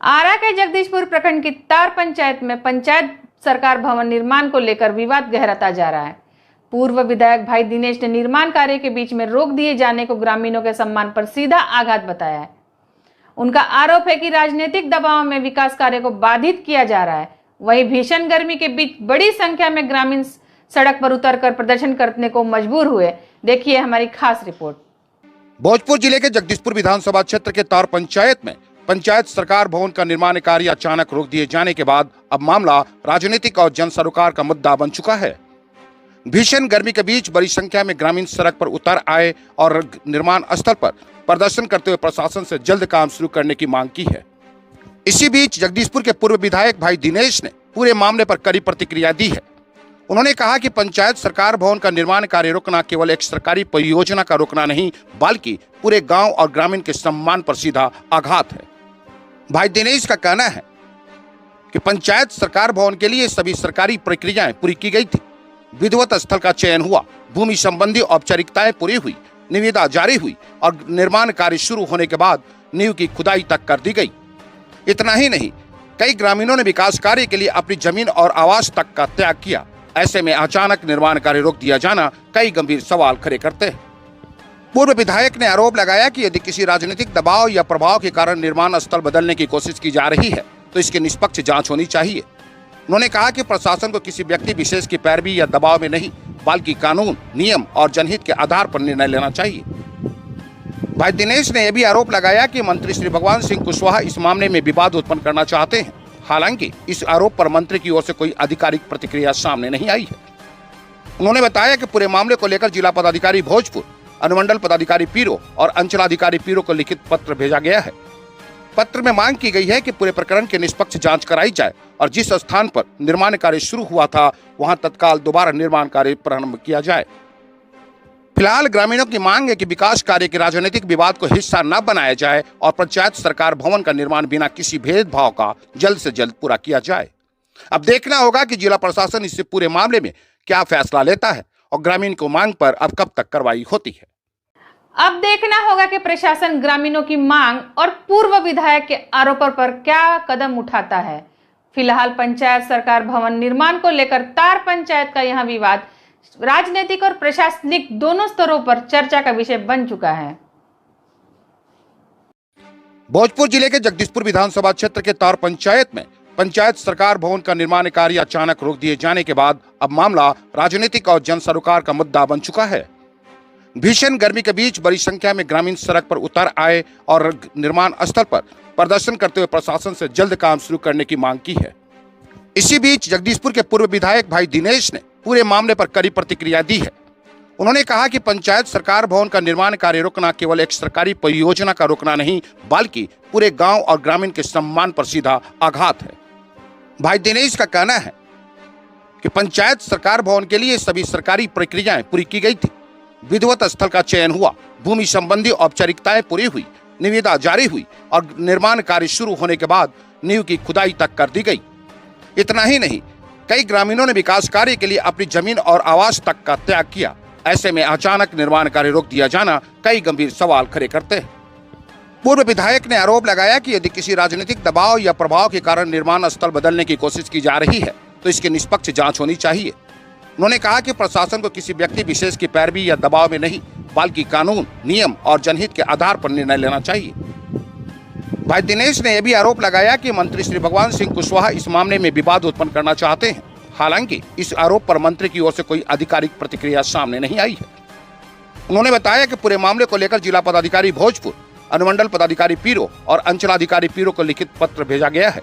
आरा के जगदीशपुर प्रखंड की तार पंचायत में पंचायत सरकार भवन निर्माण को लेकर विवाद गहराता जा रहा है। पूर्व विधायक भाई दिनेश ने निर्माण कार्य के बीच में रोक दिए जाने को ग्रामीणों के सम्मान पर सीधा आघात बताया है। उनका आरोप है कि राजनीतिक दबाव में विकास कार्य को बाधित किया जा रहा है। वहीं भीषण गर्मी के बीच बड़ी संख्या में ग्रामीण सड़क पर उतरकर प्रदर्शन करने को मजबूर हुए। देखिए हमारी खास रिपोर्ट। भोजपुर जिले के जगदीशपुर विधानसभा क्षेत्र के तार पंचायत में पंचायत सरकार भवन का निर्माण कार्य अचानक रोक दिए जाने के बाद अब मामला राजनीतिक और जन सरोकार का मुद्दा बन चुका है। भीषण गर्मी के बीच बड़ी संख्या में ग्रामीण सड़क पर उतर आए और निर्माण स्थल पर प्रदर्शन करते हुए प्रशासन से जल्द काम शुरू करने की मांग की है। इसी बीच जगदीशपुर के पूर्व विधायक भाई दिनेश ने पूरे मामले पर कड़ी प्रतिक्रिया दी है। उन्होंने कहा कि पंचायत सरकार भवन का निर्माण कार्य रोकना केवल एक सरकारी परियोजना का रोकना नहीं, बल्कि पूरे गांव और ग्रामीण के सम्मान पर सीधा आघात है। भाई दिनेश का कहना है कि पंचायत सरकार भवन के लिए सभी सरकारी प्रक्रियाएं पूरी की गई थी। विधिवत स्थल का चयन हुआ, भूमि संबंधी औपचारिकताएं पूरी हुई, निविदा जारी हुई और निर्माण कार्य शुरू होने के बाद नींव की खुदाई तक कर दी गई। इतना ही नहीं, कई ग्रामीणों ने विकास कार्य के लिए अपनी जमीन और आवास तक का त्याग किया। ऐसे में अचानक निर्माण कार्य रोक दिया जाना कई गंभीर सवाल खड़े करते हैं। पूर्व विधायक ने आरोप लगाया कि यदि किसी राजनीतिक दबाव या प्रभाव के कारण निर्माण स्थल बदलने की कोशिश की जा रही है तो इसकी निष्पक्ष जांच होनी चाहिए। उन्होंने कहा कि प्रशासन को किसी व्यक्ति विशेष की पैरवी या दबाव में नहीं, बल्कि कानून, नियम और जनहित के आधार पर निर्णय लेना चाहिए। भाई दिनेश ने यह भी आरोप लगाया कि मंत्री श्री भगवान सिंह कुशवाहा इस मामले में विवाद उत्पन्न करना चाहते हैं। हालांकि इस आरोप पर मंत्री की ओर से कोई आधिकारिक प्रतिक्रिया सामने नहीं आई है। उन्होंने बताया कि पूरे मामले को लेकर जिला पदाधिकारी भोजपुर, अनुमंडल पदाधिकारी पीरो और अंचलाधिकारी पीरो को लिखित पत्र भेजा गया है। पत्र में मांग की गई है कि पूरे प्रकरण की निष्पक्ष जांच कराई जाए और जिस स्थान पर निर्माण कार्य शुरू हुआ था वहां तत्काल दोबारा निर्माण कार्य प्रारंभ किया जाए। फिलहाल ग्रामीणों की मांग है कि विकास कार्य के राजनीतिक विवाद को हिस्सा न बनाया जाए और पंचायत सरकार भवन का निर्माण बिना किसी भेदभाव का जल्द से जल्द पूरा किया जाए। अब देखना होगा कि जिला प्रशासन इससे पूरे मामले में क्या फैसला लेता है और ग्रामीण को मांग पर अब कब तक कार्रवाई होती है। अब देखना होगा कि प्रशासन ग्रामीणों की मांग और पूर्व विधायक के आरोपों पर क्या कदम उठाता है। फिलहाल पंचायत सरकार भवन निर्माण को लेकर तार पंचायत का यह विवाद राजनीतिक और प्रशासनिक दोनों स्तरों पर चर्चा का विषय बन चुका है। भोजपुर जिले के जगदीशपुर विधानसभा क्षेत्र के तार पंचायत में पंचायत सरकार भवन का निर्माण कार्य अचानक रोक दिए जाने के बाद अब मामला राजनीतिक और जन सरोकार का मुद्दा बन चुका है। भीषण गर्मी के बीच बड़ी संख्या में ग्रामीण सड़क पर उतर आए और निर्माण स्थल पर प्रदर्शन करते हुए प्रशासन से जल्द काम शुरू करने की मांग की है। इसी बीच जगदीशपुर के पूर्व विधायक भाई दिनेश ने पूरे मामले पर कड़ी प्रतिक्रिया दी है। उन्होंने कहा कि पंचायत सरकार भवन का निर्माण कार्य रोकना केवल एक सरकारी परियोजना का रोकना नहीं, बल्कि पूरे गांव और ग्रामीण के सम्मान पर सीधा आघात है। भाई दिनेश का कहना है कि पंचायत सरकार भवन के लिए सभी सरकारी प्रक्रियाएं पूरी की गई थी। विधिवत स्थल का चयन हुआ, भूमि संबंधी औपचारिकताएं पूरी हुई, निविदा जारी हुई और निर्माण कार्य शुरू होने के बाद नींव की खुदाई तक कर दी गई। इतना ही नहीं, कई ग्रामीणों ने विकास कार्य के लिए अपनी जमीन और आवास तक का त्याग किया। ऐसे में अचानक निर्माण कार्य रोक दिया जाना कई गंभीर सवाल खड़े करते हैं। पूर्व विधायक ने आरोप लगाया कि यदि किसी राजनीतिक दबाव या प्रभाव के कारण निर्माण स्थल बदलने की कोशिश की जा रही है तो इसकी निष्पक्ष जांच होनी चाहिए। उन्होंने कहा कि प्रशासन को किसी व्यक्ति विशेष की पैरवी या दबाव में नहीं, बल्कि कानून, नियम और जनहित के आधार पर निर्णय लेना चाहिए। भाई दिनेश ने यह भी आरोप लगाया कि मंत्री श्री भगवान सिंह कुशवाहा इस मामले में विवाद उत्पन्न करना चाहते हैं। हालांकि इस आरोप पर मंत्री की ओर से कोई आधिकारिक प्रतिक्रिया सामने नहीं आई है। उन्होंने बताया कि पूरे मामले को लेकर जिला पदाधिकारी भोजपुर, अनुमंडल पदाधिकारी पीरो और अंचलाधिकारी पीरो को लिखित पत्र भेजा गया है।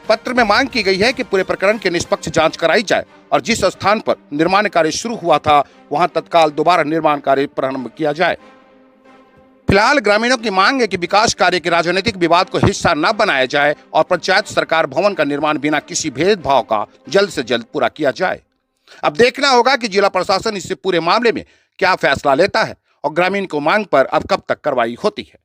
पत्र में मांग की गई है कि पूरे प्रकरण की निष्पक्ष जांच कराई जाए और जिस स्थान पर निर्माण कार्य शुरू हुआ था वहां तत्काल दोबारा निर्माण कार्य प्रारंभ किया जाए। फिलहाल ग्रामीणों की मांग है कि विकास कार्य के राजनीतिक विवाद को हिस्सा न बनाया जाए और पंचायत सरकार भवन का निर्माण बिना किसी भेदभाव का जल्द से जल्द पूरा किया जाए। अब देखना होगा कि जिला प्रशासन इससे पूरे मामले में क्या फैसला लेता है और ग्रामीण को मांग पर अब कब तक कार्रवाई होती है।